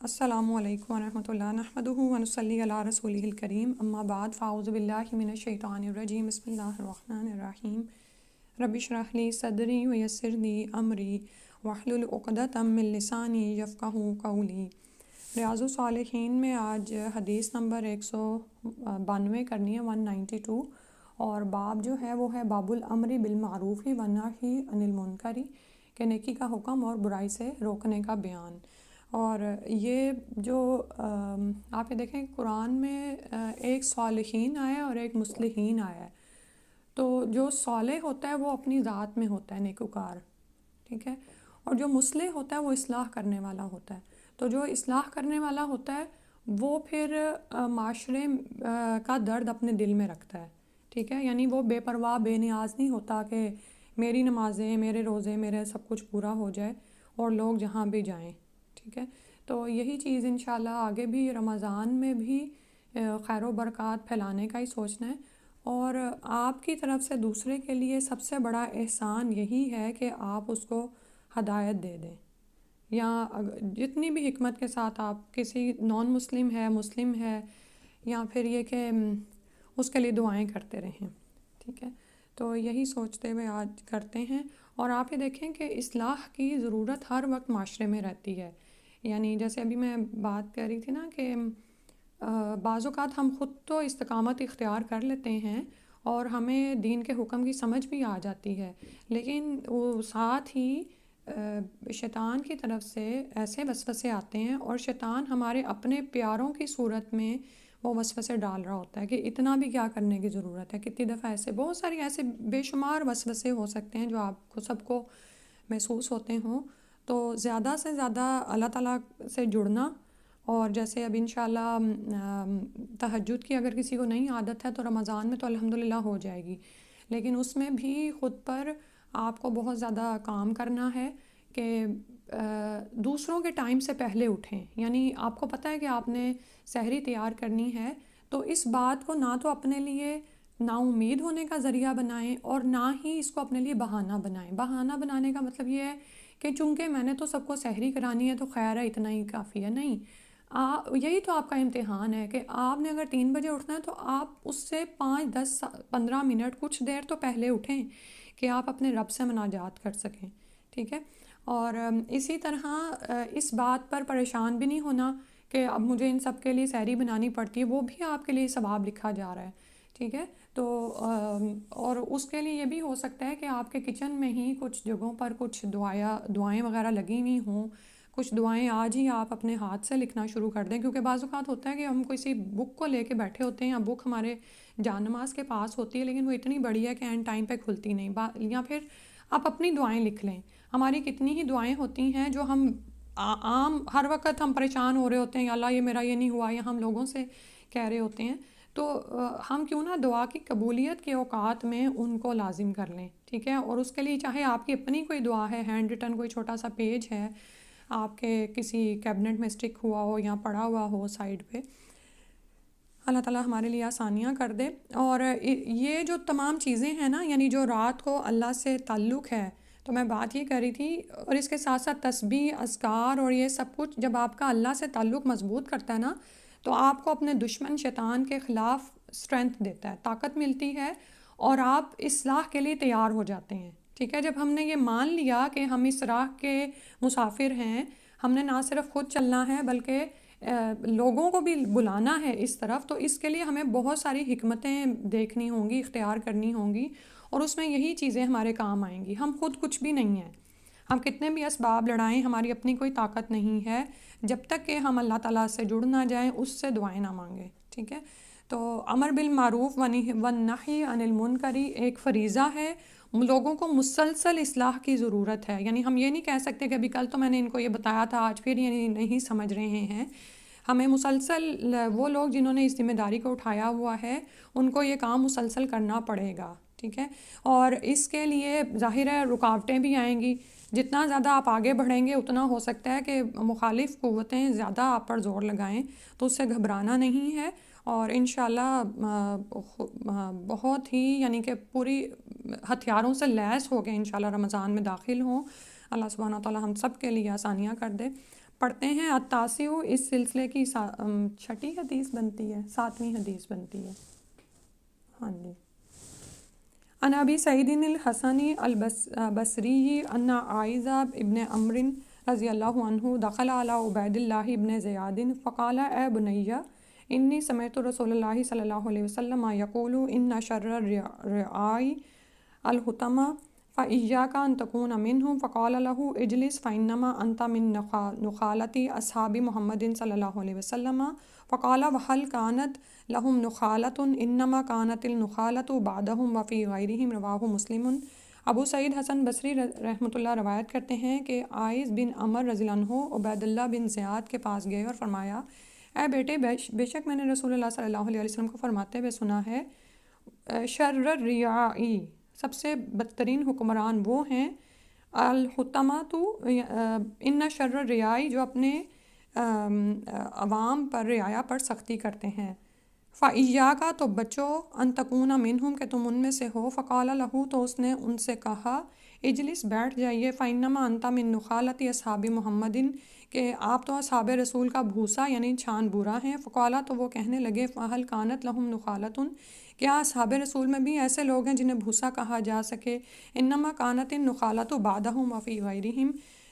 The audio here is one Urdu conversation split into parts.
السلام علیکم ورحمۃ اللہ نحمدہ ونصلی علی رسولہ الکریم اما بعد فاعوذ باللہ من الشیطان الرجیم بسم اللہ الرحمن الرحیم رب اشرح لی صدری ویسر لی امری واحلل عقدۃ من لسانی یفقہوا قولی۔ ریاض الصالحین میں آج حدیث نمبر 192 کرنی ہے، 192، اور باب جو ہے وہ ہے باب الامر بالمعروف والنہی عن المنکر، کہ نیکی کا حکم اور برائی سے روکنے کا بیان۔ اور یہ جو آپ یہ دیکھیں قرآن میں ایک صالحین آیا ہے اور ایک مصلحین آیا ہے۔ تو جو صالح ہوتا ہے وہ اپنی ذات میں ہوتا ہے نیکوکار، ٹھیک ہے، اور جو مصلح ہوتا ہے وہ اصلاح کرنے والا ہوتا ہے۔ تو جو اصلاح کرنے والا ہوتا ہے وہ پھر معاشرے کا درد اپنے دل میں رکھتا ہے، ٹھیک ہے، یعنی وہ بے پرواہ بے نیاز نہیں ہوتا کہ میری نمازیں، میرے روزے، میرے سب کچھ پورا ہو جائے اور لوگ جہاں بھی جائیں، ٹھیک ہے۔ تو یہی چیز انشاءاللہ آگے بھی رمضان میں بھی خیر و برکات پھیلانے کا ہی سوچنا ہے، اور آپ کی طرف سے دوسرے کے لیے سب سے بڑا احسان یہی ہے کہ آپ اس کو ہدایت دے دیں، یا جتنی بھی حکمت کے ساتھ آپ کسی نان مسلم ہے، مسلم ہے، یا پھر یہ کہ اس کے لیے دعائیں کرتے رہیں، ٹھیک ہے۔ تو یہی سوچتے ہوئے آج کرتے ہیں۔ اور آپ یہ دیکھیں کہ اصلاح کی ضرورت ہر وقت معاشرے میں رہتی ہے، یعنی جیسے ابھی میں بات کر رہی تھی نا کہ بعض اوقات ہم خود تو استقامت اختیار کر لیتے ہیں اور ہمیں دین کے حکم کی سمجھ بھی آ جاتی ہے، لیکن وہ ساتھ ہی شیطان کی طرف سے ایسے وسوسے آتے ہیں، اور شیطان ہمارے اپنے پیاروں کی صورت میں وہ وسوسے ڈال رہا ہوتا ہے کہ اتنا بھی کیا کرنے کی ضرورت ہے۔ کتنی دفعہ ایسے بہت ساری ایسے بے شمار وسوسے ہو سکتے ہیں جو آپ کو سب کو محسوس ہوتے ہوں۔ تو زیادہ سے زیادہ اللہ تعالیٰ سے جڑنا، اور جیسے اب انشاءاللہ تہجد کی اگر کسی کو نہیں عادت ہے تو رمضان میں تو الحمدللہ ہو جائے گی، لیکن اس میں بھی خود پر آپ کو بہت زیادہ کام کرنا ہے کہ دوسروں کے ٹائم سے پہلے اٹھیں، یعنی آپ کو پتہ ہے کہ آپ نے سحری تیار کرنی ہے، تو اس بات کو نہ تو اپنے لیے نا امید ہونے کا ذریعہ بنائیں اور نہ ہی اس کو اپنے لیے بہانہ بنائیں۔ بہانہ بنانے کا مطلب یہ ہے کہ چونکہ میں نے تو سب کو سحری کرانی ہے تو خیر ہے، اتنا ہی کافی ہے، نہیں۔ یہی تو آپ کا امتحان ہے کہ آپ نے اگر 3 بجے اٹھنا ہے تو آپ اس سے 5 10 15 منٹ کچھ دیر تو پہلے اٹھیں کہ آپ اپنے رب سے مناجات کر سکیں، ٹھیک ہے۔ اور اسی طرح اس بات پر پریشان بھی نہیں ہونا کہ اب مجھے ان سب کے لیے سحری بنانی پڑتی ہے، وہ بھی آپ کے لیے ثواب لکھا جا رہا ہے، ٹھیک ہے۔ تو اور اس کے لیے یہ بھی ہو سکتا ہے کہ آپ کے کچن میں ہی کچھ جگہوں پر کچھ دعائیں وغیرہ لگی ہوئی ہوں، کچھ دعائیں آج ہی آپ اپنے ہاتھ سے لکھنا شروع کر دیں، کیونکہ بعض اوقات ہوتا ہے کہ ہم کسی بک کو لے کے بیٹھے ہوتے ہیں، یا بک ہمارے جان نماز کے پاس ہوتی ہے لیکن وہ اتنی بڑی ہے کہ اینڈ ٹائم پہ کھلتی نہیں، یا پھر آپ اپنی دعائیں لکھ لیں۔ ہماری کتنی ہی دعائیں ہوتی ہیں جو ہم عام ہر وقت ہم پریشان ہو رہے ہوتے ہیں، یا اللہ یہ میرا یہ نہیں ہوا، یا ہم لوگوں سے کہہ رہے ہوتے ہیں، تو ہم کیوں نہ دعا کی قبولیت کے اوقات میں ان کو لازم کر لیں، ٹھیک ہے۔ اور اس کے لیے چاہے آپ کی اپنی کوئی دعا ہے، ہینڈ ریٹن کوئی چھوٹا سا پیج ہے آپ کے کسی کیبنٹ میں اسٹک ہوا ہو یا پڑا ہوا ہو سائڈ پہ، اللہ تعالیٰ ہمارے لیے آسانیاں کر دے۔ اور یہ جو تمام چیزیں ہیں نا، یعنی جو رات کو اللہ سے تعلق ہے، تو میں بات یہ کر رہی تھی، اور اس کے ساتھ ساتھ تسبیح، اذکار اور یہ سب کچھ جب آپ کا اللہ سے تعلق مضبوط کرتا ہے نا، تو آپ کو اپنے دشمن شیطان کے خلاف اسٹرینتھ دیتا ہے، طاقت ملتی ہے، اور آپ اصلاح کے لیے تیار ہو جاتے ہیں، ٹھیک ہے۔ جب ہم نے یہ مان لیا کہ ہم اس راہ کے مسافر ہیں، ہم نے نہ صرف خود چلنا ہے بلکہ لوگوں کو بھی بلانا ہے اس طرف، تو اس کے لیے ہمیں بہت ساری حکمتیں دیکھنی ہوں گی، اختیار کرنی ہوں گی، اور اس میں یہی چیزیں ہمارے کام آئیں گی۔ ہم خود کچھ بھی نہیں ہیں، ہم کتنے بھی اسباب لڑائیں، ہماری اپنی کوئی طاقت نہیں ہے جب تک کہ ہم اللہ تعالیٰ سے جڑ نہ جائیں، اس سے دعائیں نہ مانگیں، ٹھیک ہے۔ تو امر بالمعروف والنہی عن المنکر ایک فریضہ ہے، لوگوں کو مسلسل اصلاح کی ضرورت ہے، یعنی ہم یہ نہیں کہہ سکتے کہ ابھی کل تو میں نے ان کو یہ بتایا تھا آج پھر یہ نہیں سمجھ رہے ہیں۔ ہمیں مسلسل وہ لوگ جنہوں نے اس ذمہ داری کو اٹھایا ہوا ہے ان کو یہ کام مسلسل کرنا پڑے گا، ٹھیک ہے۔ اور اس کے لیے ظاہر ہے رکاوٹیں بھی آئیں گی، جتنا زیادہ آپ آگے بڑھیں گے اتنا ہو سکتا ہے کہ مخالف قوتیں زیادہ آپ پر زور لگائیں، تو اس سے گھبرانا نہیں ہے، اور انشاءاللہ بہت ہی یعنی کہ پوری ہتھیاروں سے لیس ہو کے انشاءاللہ رمضان میں داخل ہوں۔ اللہ سبحانہ و تعالیٰ ہم سب کے لیے آسانیاں کر دے۔ پڑھتے ہیں التاسع، اس سلسلے کی چھٹی حدیث بنتی ہے، 7ویں حدیث بنتی ہے. ہاں جی. عن ابی سعید الحسنی البصری ان عائذ ابن عمرو رضی اللہ عنہ دخل علی عبید اللہ ابن زیاد فقال اے بنی انی سمعت رسول اللہ صلی اللہ علیہ وسلم یقول ان شر الرعاء الحطمہ فإیاک ان تکون منہم فقال له اجلس فإنما انت من نخالة اصحاب محمد صلی اللہ علیہ وسلم فقال وهل كانت لهم نخالة انما كانت النخالة بعدهم وفي غیرہم رواہ مسلم. ابو سعید حسن بصری رحمۃ اللہ روایت کرتے ہیں کہ عائذ بن عمر رضی اللہ عنہ عبید اللہ بن زیاد کے پاس گئے اور فرمایا اے بیٹے بے شک میں نے رسول اللہ صلی اللہ علیہ وسلم کو فرماتے ہوئے سنا ہے شر الرعاء سب سے بدترین حکمران وہ ہیں الحطمۃ ان شر الرعاء جو اپنے عوام پر رعایا پر سختی کرتے ہیں. فَإِيَّاكَ تو بچو ان تکون منہم کہ تم ان میں سے ہو. فقال له تو اس نے ان سے کہا اجلس بیٹھ جائیے. فإنما أنت من نخالة اصحاب محمد کہ آپ تو اصحاب رسول کا بھوسا یعنی چھان بورا ہیں. فقالا تو وہ کہنے لگے فهل كانت لهم نخالة کیا اصحاب رسول میں بھی ایسے لوگ ہیں جنہیں بھوسا کہا جا سکے. انما كانت النخالة بعدهم وفي غیرہم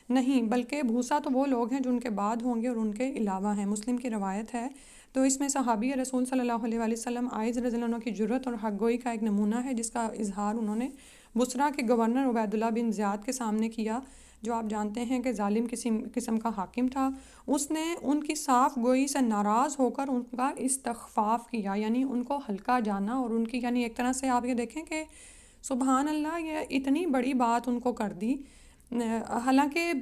نہیں بلکہ بھوسا تو وہ لوگ ہیں جو ان کے بعد ہوں گے اور ان کے علاوہ ہیں. مسلم کی روایت ہے. تو اس میں صحابی رسول صلی اللہ علیہ وآلہ وسلم عائذ رضی اللہ عنہ کی جرأت اور حق گوئی کا ایک نمونہ ہے جس کا اظہار انہوں نے بصرہ کے گورنر عبید اللہ بن زیاد کے سامنے کیا جو آپ جانتے ہیں کہ ظالم قسم کا حاکم تھا. اس نے ان کی صاف گوئی سے ناراض ہو کر ان کا استخفاف کیا یعنی ان کو ہلکا جانا اور ان کی یعنی ایک طرح سے آپ یہ دیکھیں کہ سبحان اللہ یہ اتنی بڑی بات ان کو کر دی. حالانکہ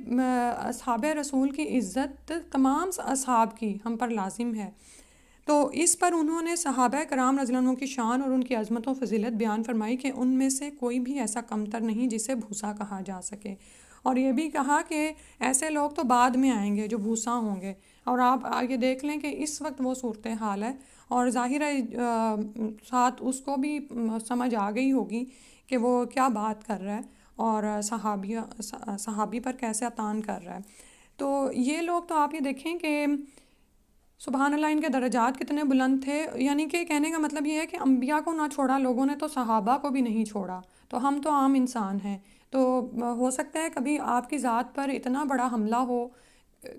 اصحاب رسول کی عزت تمام اصحاب کی ہم پر لازم ہے. تو اس پر انہوں نے صحابہ کرام رضی اللہ عنہ کی شان اور ان کی عظمت و فضیلت بیان فرمائی کہ ان میں سے کوئی بھی ایسا کمتر نہیں جسے بھوسا کہا جا سکے. اور یہ بھی کہا کہ ایسے لوگ تو بعد میں آئیں گے جو بھوسا ہوں گے. اور آپ آگے دیکھ لیں کہ اس وقت وہ صورتحال ہے اور ظاہر ہے ساتھ اس کو بھی سمجھ آ گئی ہوگی کہ وہ کیا بات کر رہا ہے اور صحابی پر کیسے اطعان کر رہا ہے. تو یہ لوگ تو آپ یہ دیکھیں کہ سبحان اللہ ان کے درجات کتنے بلند تھے. یعنی کہ کہنے کا مطلب یہ ہے کہ انبیاء کو نہ چھوڑا لوگوں نے تو صحابہ کو بھی نہیں چھوڑا. تو ہم تو عام انسان ہیں. تو ہو سکتا ہے کبھی آپ کی ذات پر اتنا بڑا حملہ ہو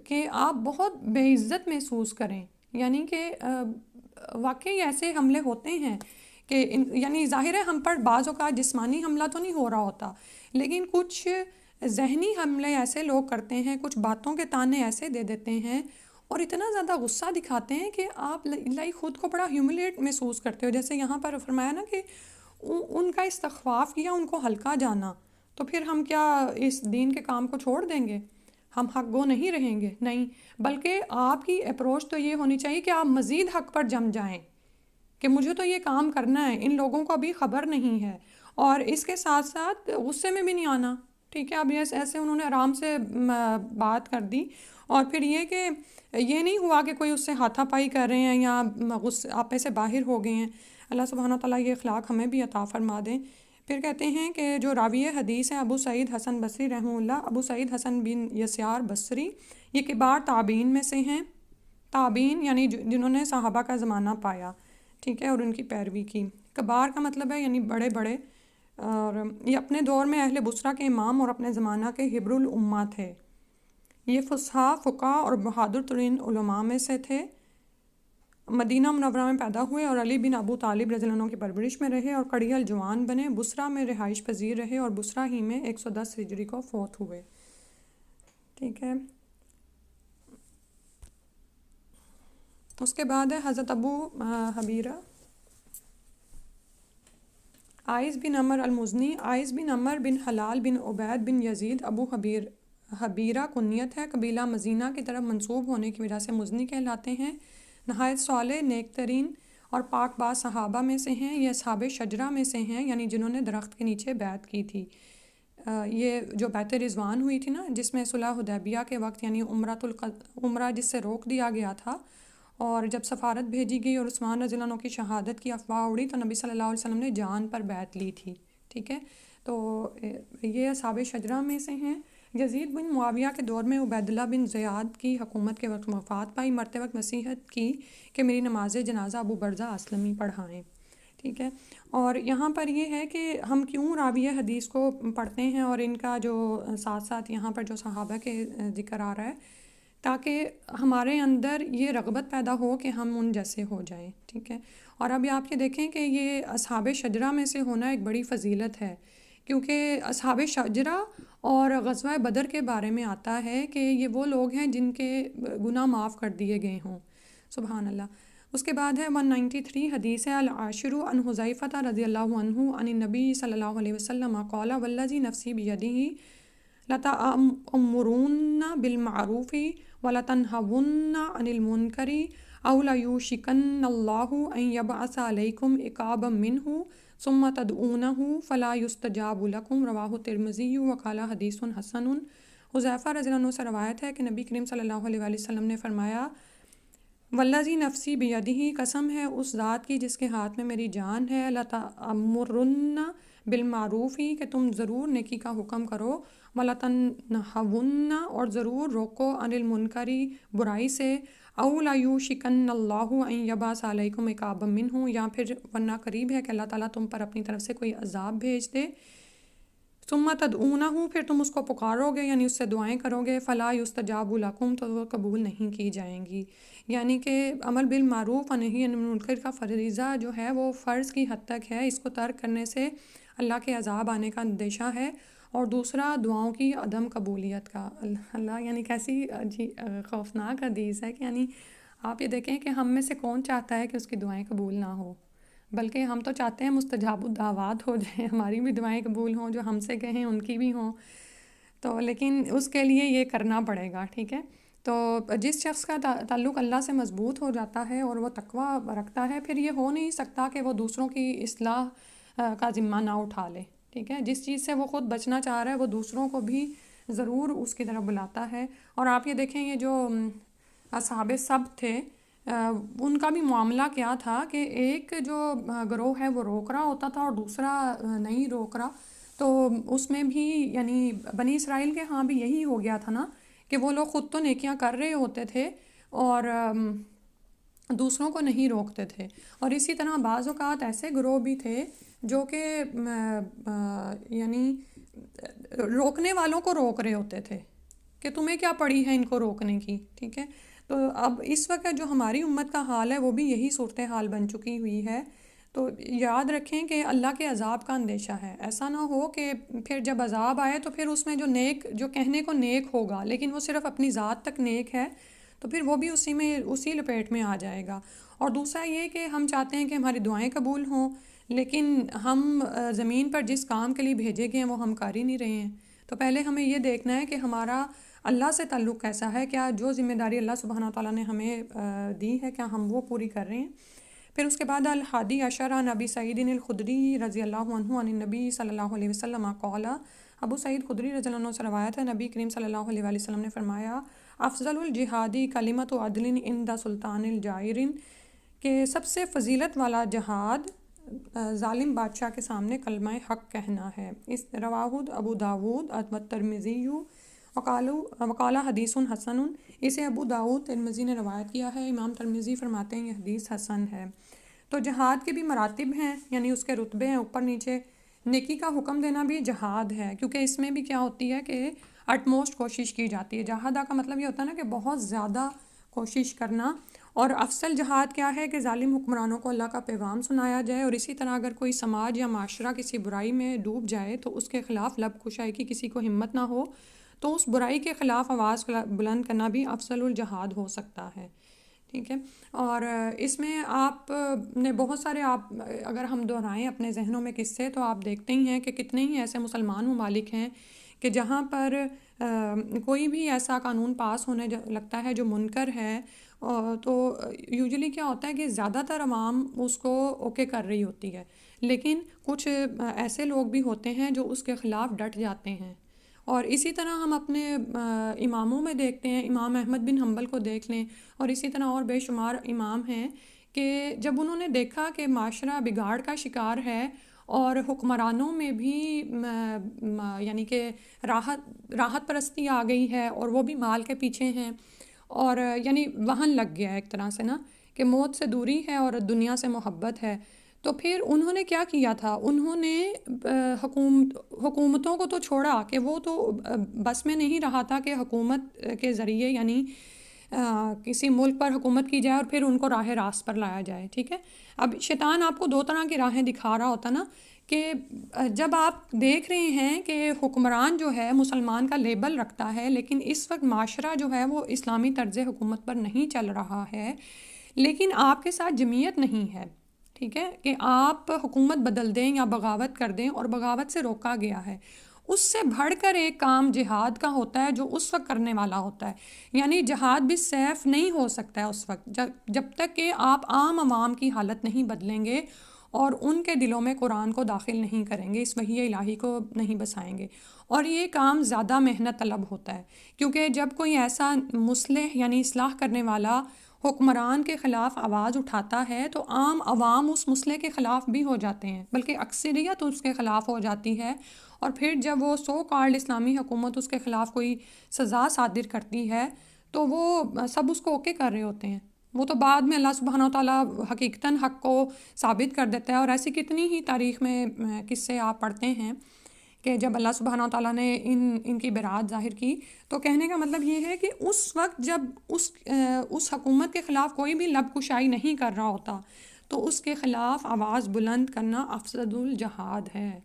کہ آپ بہت بے عزت محسوس کریں. یعنی کہ واقعی ایسے حملے ہوتے ہیں کہ یعنی ظاہر ہے ہم پر بعض اوقات جسمانی حملہ تو نہیں ہو رہا ہوتا لیکن کچھ ذہنی حملے ایسے لوگ کرتے ہیں, کچھ باتوں کے طعنے ایسے دے دیتے ہیں اور اتنا زیادہ غصہ دکھاتے ہیں کہ آپ خود کو بڑا ہیوملیٹ محسوس کرتے ہو. جیسے یہاں پر فرمایا نا کہ ان کا استخفاف کیا, ان کو ہلکا جانا. تو پھر ہم کیا اس دین کے کام کو چھوڑ دیں گے؟ ہم حق گو نہیں رہیں گے؟ نہیں, بلکہ آپ کی اپروچ تو یہ ہونی چاہیے کہ آپ مزید حق پر جم جائیں کہ مجھے تو یہ کام کرنا ہے, ان لوگوں کو ابھی خبر نہیں ہے. اور اس کے ساتھ ساتھ غصے میں بھی نہیں آنا. ٹھیک ہے, اب ایسے انہوں نے آرام سے بات کر دی. اور پھر یہ کہ یہ نہیں ہوا کہ کوئی اس سے ہاتھا پائی کر رہے ہیں یا غصے آپے سے باہر ہو گئے ہیں. اللہ سبحانہ تعالیٰ یہ اخلاق ہمیں بھی عطا فرما دیں. پھر کہتے ہیں کہ جو راوی حدیث ہیں ابو سعید حسن بصری رحمہ اللہ, ابو سعید حسن بن یسار بصری, یہ کبار تابعین میں سے ہیں. تابعین یعنی جنہوں نے صحابہ کا زمانہ پایا, ٹھیک ہے, اور ان کی پیروی کی. کبار کا مطلب ہے یعنی بڑے بڑے. اور یہ اپنے دور میں اہل بصرہ کے امام اور اپنے زمانہ کے حبر الامہ تھے. یہ فصحاء, فقہاء اور بہادر ترین علماء میں سے تھے. مدینہ منورہ میں پیدا ہوئے اور علی بن ابو طالب رضی اللہ عنہ کی پرورش میں رہے اور کڑیل جوان بنے. بصرہ میں رہائش پذیر رہے اور بصرہ ہی میں 110 ہجری کو فوت ہوئے. ٹھیک ہے. اس کے بعد ہے حضرت ابو حبیرہ عائذ بن عمر المزنی. عائذ بن عمر بن حلال بن عبید بن یزید ابو حبیرہ کنیت ہے. قبیلہ مزینہ کی طرف منسوب ہونے کی وجہ سے مزنی کہلاتے ہیں. نہایت صالح, نیک ترین اور پاک باز صحابہ میں سے ہیں. یہ اصحاب شجرہ میں سے ہیں یعنی جنہوں نے درخت کے نیچے بیعت کی تھی. یہ جو بیعت رضوان ہوئی تھی نا, جس میں صلح حدیبیہ کے وقت یعنی عمرہ جس سے روک دیا گیا تھا, اور جب سفارت بھیجی گئی اور عثمان رضی اللہ عنہ کی شہادت کی افواہ اڑی تو نبی صلی اللہ علیہ وسلم نے جان پر بیعت لی تھی. ٹھیک ہے, تو یہ اصحاب شجرہ میں سے ہیں. یزید بن معاویہ کے دور میں عبید اللہ بن زیاد کی حکومت کے وقت وفات پائی، مرتے وقت نصیحت کی کہ میری نماز جنازہ ابو برزہ اسلمی پڑھائیں، ٹھیک ہے۔ اور یہاں پر یہ ہے کہ ہم کیوں راویہ حدیث کو پڑھتے ہیں اور ان کا جو ساتھ ساتھ یہاں پر جو صحابہ کے ذکر آ رہا ہے، تاکہ ہمارے اندر یہ رغبت پیدا ہو کہ ہم ان جیسے ہو جائیں، ٹھیک ہے۔ اور اب آپ یہ دیکھیں کہ یہ اصحاب شجرہ میں سے ہونا ایک بڑی فضیلت ہے، کیونکہ اصحاب شجرہ اور غزوہ بدر کے بارے میں آتا ہے کہ یہ وہ لوگ ہیں جن کے گناہ معاف کر دیے گئے ہوں، سبحان اللہ۔ اس کے بعد ہے 193 حدیث ہے العاشر عن حذیفہ رضی اللہ عنہ عن النبی صلی اللہ علیہ وسلم قال والذی نفسی بیدہ لتأمرن بالمعروف ولتنہون عن المنکر او لیوشکن اللہ ان یبعث علیکم عقابا منہ ثم تدعونہ فلا یستجاب لکم، رواہ الترمذی وقال حدیث حسن۔ حذیفہ رضی اللہ عنہ سے روایت ہے کہ نبی کریم صلی اللہ علیہ وآلہ وسلم نے فرمایا، والذی نفسی بیدہ، قسم ہے اس ذات کی جس کے ہاتھ میں میری جان ہے، لتأمرن بالمعروف، کہ تم ضرور نیکی کا حکم کرو، ولتنہون، اور ضرور روکو، عن المنکر، برائی سے، او لیوشکن اللہ ان یبعث علیکم عقابا منہ، یا پھر ورنہ قریب ہے کہ اللہ تعالیٰ تم پر اپنی طرف سے کوئی عذاب بھیج دے، ثم تدعونہ، پھر تم اس کو پکارو گے یعنی اس سے دعائیں کرو گے، فلا یستجاب لکم، تو وہ قبول نہیں کی جائیں گی۔ یعنی کہ عمل بالمعروف اور نہی عن المنکر کا فریضہ جو ہے وہ فرض کی حد تک ہے، اس کو ترک کرنے سے اللہ کے عذاب آنے کا اندیشہ ہے، اور دوسرا دعاؤں کی عدم قبولیت کا۔ اللہ یعنی کیسی خوفناک حدیث ہے کہ یعنی آپ یہ دیکھیں کہ ہم میں سے کون چاہتا ہے کہ اس کی دعائیں قبول نہ ہو، بلکہ ہم تو چاہتے ہیں مستجاب الدعوات ہو جائیں، ہماری بھی دعائیں قبول ہوں، جو ہم سے کہیں ان کی بھی ہوں، تو لیکن اس کے لیے یہ کرنا پڑے گا، ٹھیک ہے۔ تو جس شخص کا تعلق اللہ سے مضبوط ہو جاتا ہے اور وہ تقویٰ رکھتا ہے، پھر یہ ہو نہیں سکتا کہ وہ دوسروں کی اصلاح کا ذمہ نہ اٹھا لے، ٹھیک ہے۔ جس چیز سے وہ خود بچنا چاہ رہا ہے وہ دوسروں کو بھی ضرور اس کی طرف بلاتا ہے۔ اور آپ یہ دیکھیں یہ جو اصحاب سبت تھے، ان کا بھی معاملہ کیا تھا کہ ایک جو گروہ ہے وہ روک رہا ہوتا تھا اور دوسرا نہیں روک رہا، تو اس میں بھی یعنی بنی اسرائیل کے ہاں بھی یہی ہو گیا تھا نا، کہ وہ لوگ خود تو نیکیاں کر رہے ہوتے تھے اور دوسروں کو نہیں روکتے تھے۔ اور اسی طرح بعض اوقات ایسے گروہ بھی تھے جو کہ یعنی روکنے والوں کو روک رہے ہوتے تھے کہ تمہیں کیا پڑی ہے ان کو روکنے کی، ٹھیک ہے۔ تو اب اس وقت جو ہماری امت کا حال ہے وہ بھی یہی صورتحال بن چکی ہوئی ہے۔ تو یاد رکھیں کہ اللہ کے عذاب کا اندیشہ ہے، ایسا نہ ہو کہ پھر جب عذاب آئے تو پھر اس میں جو کہنے کو نیک ہوگا لیکن وہ صرف اپنی ذات تک نیک ہے، تو پھر وہ بھی اسی لپیٹ میں آ جائے گا۔ اور دوسرا یہ کہ ہم چاہتے ہیں کہ ہماری دعائیں قبول ہوں، لیکن ہم زمین پر جس کام کے لیے بھیجے گئے ہیں وہ ہم کر ہی نہیں رہے ہیں۔ تو پہلے ہمیں یہ دیکھنا ہے کہ ہمارا اللہ سے تعلق کیسا ہے، کیا جو ذمہ داری اللہ سبحانہ تعالیٰ نے ہمیں دی ہے کیا ہم وہ پوری کر رہے ہیں۔ پھر اس کے بعد الحادی عشر عن ابی سعید الخدری رضی اللہ عنہ عن النبی صلی اللہ علیہ وسلم قال، ابو سعید خدری رضی اللہ عنہ سے روایت ہے، نبی کریم صلی اللہ علیہ وآلہ وسلم نے فرمایا، افضل الجہادی کلمۃ عدل عند سلطان الجائر، کہ سب سے فضیلت والا جہاد ظالم بادشاہ کے سامنے کلمہ حق کہنا ہے۔ اس رواہ ابو داود والترمذی وقال حدیث حسن، اسے ابو داود ترمذی نے روایت کیا ہے، امام ترمذی فرماتے ہیں یہ حدیث حسن ہے۔ تو جہاد کے بھی مراتب ہیں، یعنی اس کے رتبے ہیں اوپر نیچے۔ نیکی کا حکم دینا بھی جہاد ہے، کیونکہ اس میں بھی کیا ہوتی ہے کہ اٹ موسٹ کوشش کی جاتی ہے۔ جہادہ کا مطلب یہ ہوتا ہے نا کہ بہت زیادہ کوشش کرنا۔ اور افضل جہاد کیا ہے کہ ظالم حکمرانوں کو اللہ کا پیغام سنایا جائے، اور اسی طرح اگر کوئی سماج یا معاشرہ کسی برائی میں ڈوب جائے تو اس کے خلاف لب کشائی کی کسی کو ہمت نہ ہو، تو اس برائی کے خلاف آواز بلند کرنا بھی افضل الجہاد ہو سکتا ہے، ٹھیک ہے۔ اور اس میں آپ نے بہت سارے اگر ہم دہرائیں اپنے ذہنوں میں قصے، تو آپ دیکھتے ہی ہیں کہ کتنے ہی ایسے مسلمان ممالک ہیں کہ جہاں پر کوئی بھی ایسا قانون پاس ہونے لگتا ہے جو منکر ہے، تو یوجولی کیا ہوتا ہے کہ زیادہ تر عوام اس کو اوکے کر رہی ہوتی ہے، لیکن کچھ ایسے لوگ بھی ہوتے ہیں جو اس کے خلاف ڈٹ جاتے ہیں۔ اور اسی طرح ہم اپنے اماموں میں دیکھتے ہیں، امام احمد بن حنبل کو دیکھ لیں، اور اسی طرح اور بے شمار امام ہیں کہ جب انہوں نے دیکھا کہ معاشرہ بگاڑ کا شکار ہے اور حکمرانوں میں بھی یعنی کہ راحت پرستی آ گئی ہے، اور وہ بھی مال کے پیچھے ہیں، اور یعنی وہن لگ گیا ہے ایک طرح سے نا، کہ موت سے دوری ہے اور دنیا سے محبت ہے۔ تو پھر انہوں نے کیا کیا تھا، انہوں نے حکومتوں کو تو چھوڑا کہ وہ تو بس میں نہیں رہا تھا کہ حکومت کے ذریعے یعنی کسی ملک پر حکومت کی جائے اور پھر ان کو راہ راست پر لایا جائے، ٹھیک ہے۔ اب شیطان آپ کو دو طرح کی راہیں دکھا رہا ہوتا نا، کہ جب آپ دیکھ رہے ہیں کہ حکمران جو ہے مسلمان کا لیبل رکھتا ہے، لیکن اس وقت معاشرہ جو ہے وہ اسلامی طرز حکومت پر نہیں چل رہا ہے، لیکن آپ کے ساتھ جمعیت نہیں ہے، ٹھیک ہے، کہ آپ حکومت بدل دیں یا بغاوت کر دیں، اور بغاوت سے روکا گیا ہے، اس سے بڑھ کر ایک کام جہاد کا ہوتا ہے جو اس وقت کرنے والا ہوتا ہے۔ یعنی جہاد بھی سیف نہیں ہو سکتا ہے اس وقت جب تک کہ آپ عام عوام کی حالت نہیں بدلیں گے اور ان کے دلوں میں قرآن کو داخل نہیں کریں گے، اس وحی الہی کو نہیں بسائیں گے، اور یہ کام زیادہ محنت طلب ہوتا ہے، کیونکہ جب کوئی ایسا مصلح یعنی اصلاح کرنے والا حکمران کے خلاف آواز اٹھاتا ہے تو عام عوام اس مسئلے کے خلاف بھی ہو جاتے ہیں، بلکہ اکثریت اس کے خلاف ہو جاتی ہے، اور پھر جب وہ سو کالڈ اسلامی حکومت اس کے خلاف کوئی سزا صادر کرتی ہے تو وہ سب اس کو اوکے کر رہے ہوتے ہیں۔ وہ تو بعد میں اللہ سبحانہ و تعالیٰ حقیقتاً حق کو ثابت کر دیتا ہے، اور ایسی کتنی ہی تاریخ میں قصے آپ پڑھتے ہیں کہ جب اللہ سبحانہ و تعالیٰ نے ان کی برات ظاہر کی، تو کہنے کا مطلب یہ ہے کہ اس وقت جب اس حکومت کے خلاف کوئی بھی لب کشائی نہیں کر رہا ہوتا تو اس کے خلاف آواز بلند کرنا افضل الجہاد ہے۔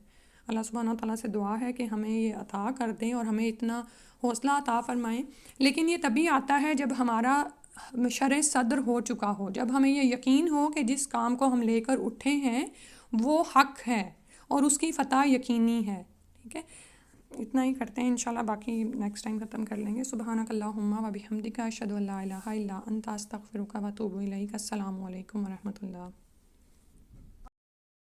اللہ سبحانہ و تعالیٰ سے دعا ہے کہ ہمیں یہ عطا کر دیں اور ہمیں اتنا حوصلہ عطا فرمائیں، لیکن یہ تبھی آتا ہے جب ہمارا شرح صدر ہو چکا ہو، جب ہمیں یہ یقین ہو کہ جس کام کو ہم لے کر اٹھے ہیں وہ حق ہے اور اس کی فتح یقینی ہے، ٹھیک ہے۔ اتنا ہی کرتے ہیں انشاءاللہ، باقی نیکسٹ ٹائم ختم کر لیں گے۔ سبحانک اللہم و بحمدک، اشہد ان لا الہ الا انت، استغفرک و اتوب الیک۔ السلام علیکم ورحمۃ اللہ۔